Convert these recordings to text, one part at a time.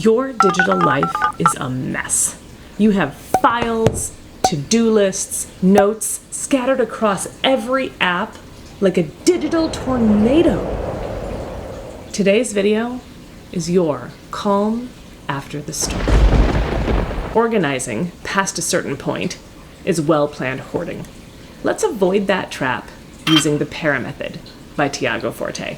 Your digital life is a mess. You have files, to-do lists, notes scattered across every app like a digital tornado. Today's video is your calm after the storm. Organizing past a certain point is well-planned hoarding. Let's avoid that trap using the PARA method by Tiago Forte.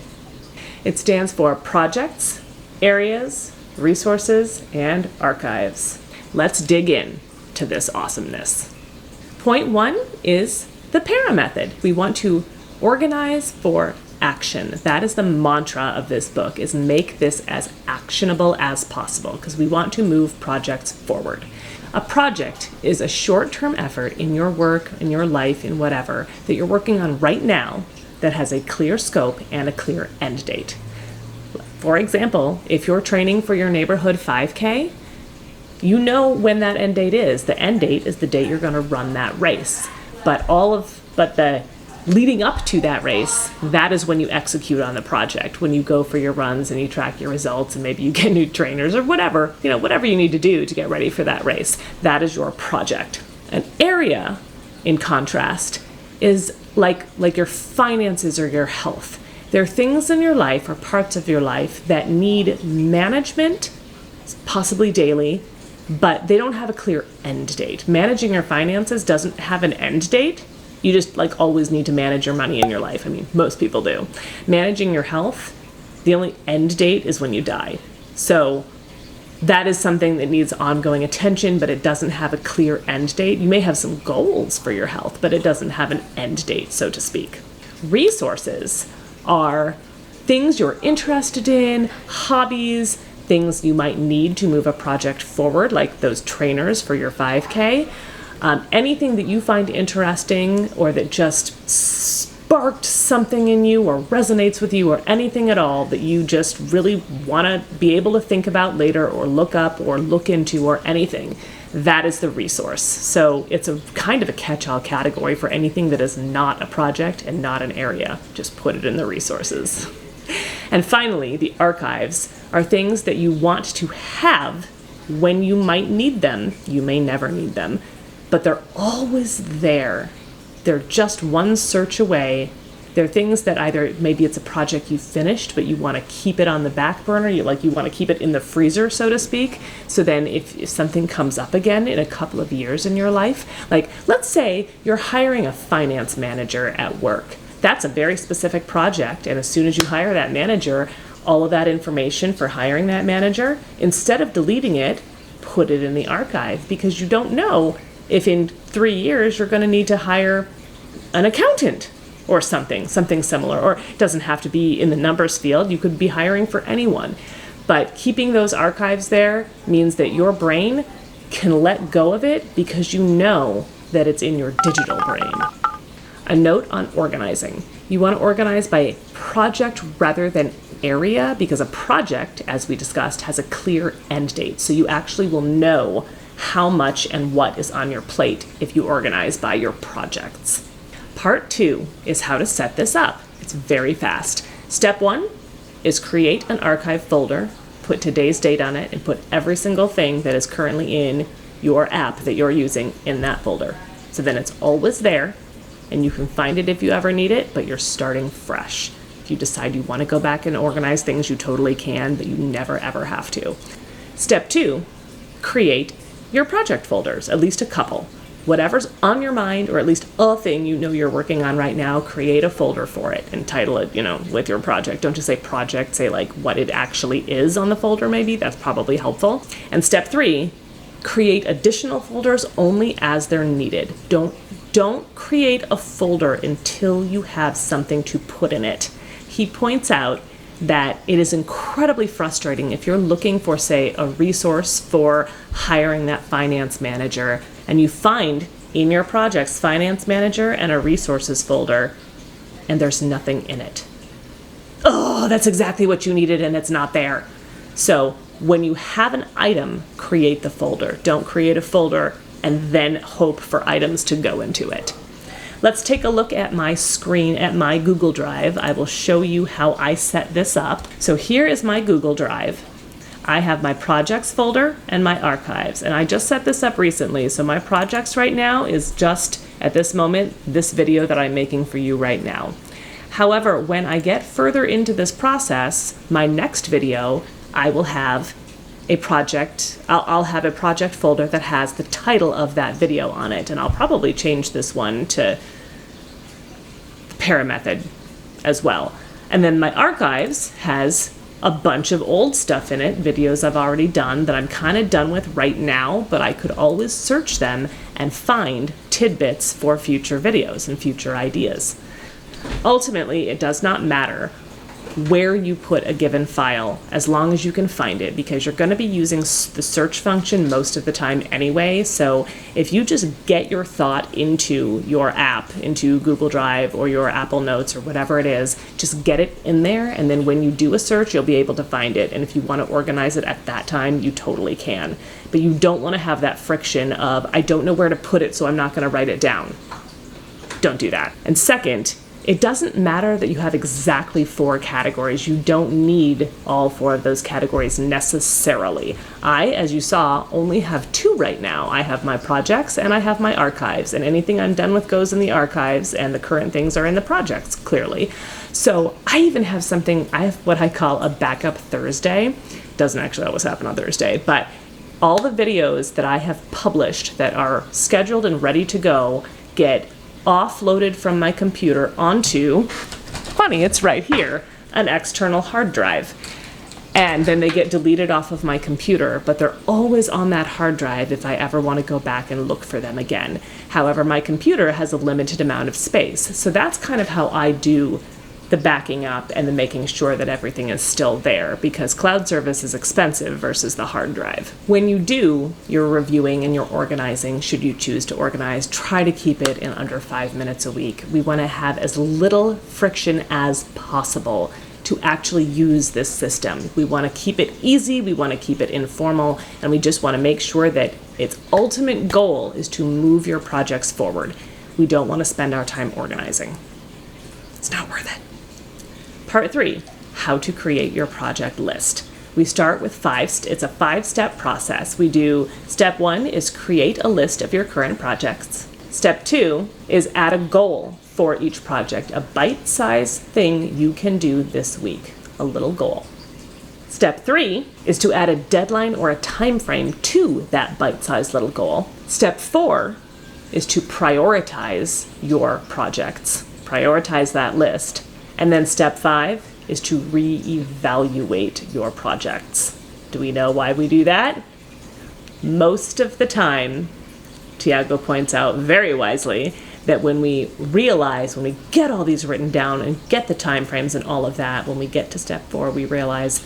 It stands for projects, areas, resources, and archives. Let's dig in to this awesomeness. Point 1 is the PARA method. We want to organize for action. That is the mantra of this book, is make this as actionable as possible because we want to move projects forward. A project is a short-term effort in your work, in your life, in whatever, that you're working on right now that has a clear scope and a clear end date. For example, if you're training for your neighborhood 5K, you know when that end date is. The end date is the date you're going to run that race. But the leading up to that race, that is when you execute on the project, when you go for your runs and you track your results and maybe you get new trainers or whatever you need to do to get ready for that race. That is your project. An area, in contrast, is like your finances or your health. There are things in your life or parts of your life that need management, possibly daily, but they don't have a clear end date. Managing your finances doesn't have an end date. You just always need to manage your money in your life. I mean, most people do. Managing your health, the only end date is when you die. So that is something that needs ongoing attention, but it doesn't have a clear end date. You may have some goals for your health, but it doesn't have an end date, so to speak. Resources are things you're interested in, hobbies, things you might need to move a project forward, like those trainers for your 5K. Anything that you find interesting or that just sparked something in you or resonates with you or anything at all that you just really want to be able to think about later or look up or look into or anything, that is the resource. So it's a kind of a catch-all category for anything that is not a project and not an area. Just put it in the resources. And finally, the archives are things that you want to have when you might need them. You may never need them, but they're always there. They're just one search away. They're things that either maybe it's a project you finished, but you want to keep it on the back burner. You want to keep it in the freezer, so to speak. So then if something comes up again in a couple of years in your life, like let's say you're hiring a finance manager at work. That's a very specific project. And as soon as you hire that manager, all of that information for hiring that manager, instead of deleting it, put it in the archive because you don't know if in 3 years you're going to need to hire an accountant or something similar. Or it doesn't have to be in the numbers field. You could be hiring for anyone. But keeping those archives there means that your brain can let go of it because you know that it's in your digital brain. A note on organizing. You want to organize by project rather than area because a project, as we discussed, has a clear end date. So you actually will know how much and what is on your plate if you organize by your projects. Part 2 is how to set this up. It's very fast. Step 1 is create an archive folder, put today's date on it, and put every single thing that is currently in your app that you're using in that folder. So then it's always there, and you can find it if you ever need it, but you're starting fresh. If you decide you want to go back and organize things, you totally can, but you never ever have to. Step 2, create your project folders, at least a couple. Whatever's on your mind, or at least a thing you know you're working on right now, create a folder for it and title it, with your project. Don't just say project, say what it actually is on the folder maybe. That's probably helpful. And step 3, create additional folders only as they're needed. Don't create a folder until you have something to put in it. He points out that it is incredibly frustrating if you're looking for, say, a resource for hiring that finance manager, and you find in your project's finance manager and a resources folder, and there's nothing in it. Oh, that's exactly what you needed, and it's not there. So when you have an item, create the folder. Don't create a folder and then hope for items to go into it. Let's take a look at my screen at my Google Drive. I will show you how I set this up. So here is my Google Drive. I have my projects folder and my archives, and I just set this up recently, so my projects right now is just, at this moment, this video that I'm making for you right now. However, when I get further into this process, my next video, I will have a project, I'll have a project folder that has the title of that video on it, and I'll probably change this one to Para Method as well. And then my archives has a bunch of old stuff in it, videos I've already done that I'm kind of done with right now, but I could always search them and find tidbits for future videos and future ideas. Ultimately, it does not matter where you put a given file as long as you can find it, because you're going to be using the search function most of the time anyway. So if you just get your thought into your app, into Google Drive or your Apple Notes or whatever it is, just get it in there, and then when you do a search, you'll be able to find it. And if you want to organize it at that time, you totally can. But you don't want to have that friction of, I don't know where to put it, so I'm not going to write it down. Don't do that. And second, it doesn't matter that you have exactly 4 categories. You don't need all 4 of those categories necessarily. I, as you saw, only have 2 right now. I have my projects and I have my archives, and anything I'm done with goes in the archives, and the current things are in the projects, clearly. So I even have something, I have what I call a backup Thursday. Doesn't actually always happen on Thursday, but all the videos that I have published that are scheduled and ready to go get offloaded from my computer onto, funny, it's right here, an external hard drive. And then they get deleted off of my computer, but they're always on that hard drive if I ever want to go back and look for them again. However, my computer has a limited amount of space. So that's kind of how I do the backing up and the making sure that everything is still there, because cloud service is expensive versus the hard drive. When you do your reviewing and your organizing, should you choose to organize, try to keep it in under 5 minutes a week. We want to have as little friction as possible to actually use this system. We want to keep it easy, we want to keep it informal, and we just want to make sure that its ultimate goal is to move your projects forward. We don't want to spend our time organizing. It's not worth it. Part 3, how to create your project list. We start with it's a 5-step process. We do, step 1 is create a list of your current projects. Step 2 is add a goal for each project, a bite-sized thing you can do this week, a little goal. Step 3 is to add a deadline or a time frame to that bite-sized little goal. Step 4 is to prioritize your projects, prioritize that list. And then step 5 is to reevaluate your projects. Do we know why we do that? Most of the time, Tiago points out very wisely that when we get all these written down and get the time frames and all of that, when we get to step 4, we realize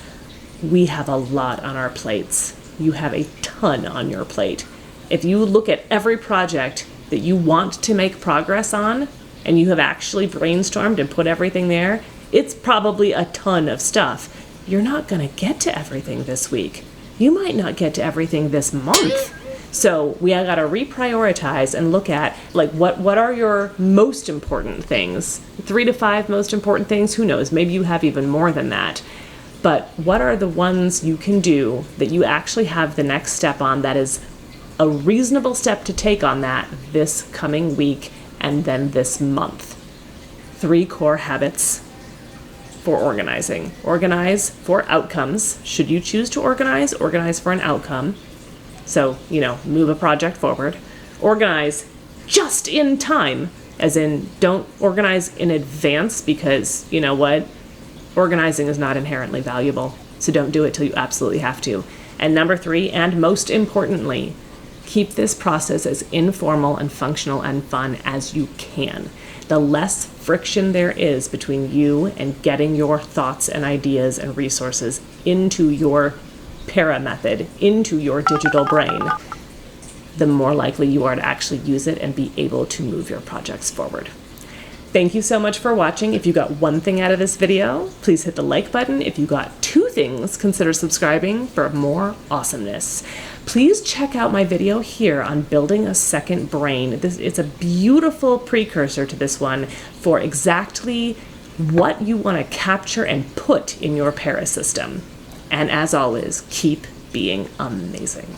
we have a lot on our plates. You have a ton on your plate. If you look at every project that you want to make progress on, and you have actually brainstormed and put everything there, it's probably a ton of stuff. You're not going to get to everything this week. You might not get to everything this month. So we got to reprioritize and look at, like, what are your most important things? 3 to 5 most important things? Who knows? Maybe you have even more than that. But what are the ones you can do that you actually have the next step on that is a reasonable step to take on that this coming week and then this month? 3 core habits for organizing. Organize for outcomes. Should you choose to organize for an outcome. So, move a project forward. Organize just in time, as in don't organize in advance, because you know what? Organizing is not inherently valuable. So don't do it till you absolutely have to. And number 3, and most importantly, keep this process as informal and functional and fun as you can. The less friction there is between you and getting your thoughts and ideas and resources into your Para method, into your digital brain, the more likely you are to actually use it and be able to move your projects forward. Thank you so much for watching. If you got one thing out of this video, please hit the like button. If you got 2 things, consider subscribing for more awesomeness. Please check out my video here on building a second brain. It's a beautiful precursor to this one for exactly what you want to capture and put in your Para system. And as always, keep being amazing.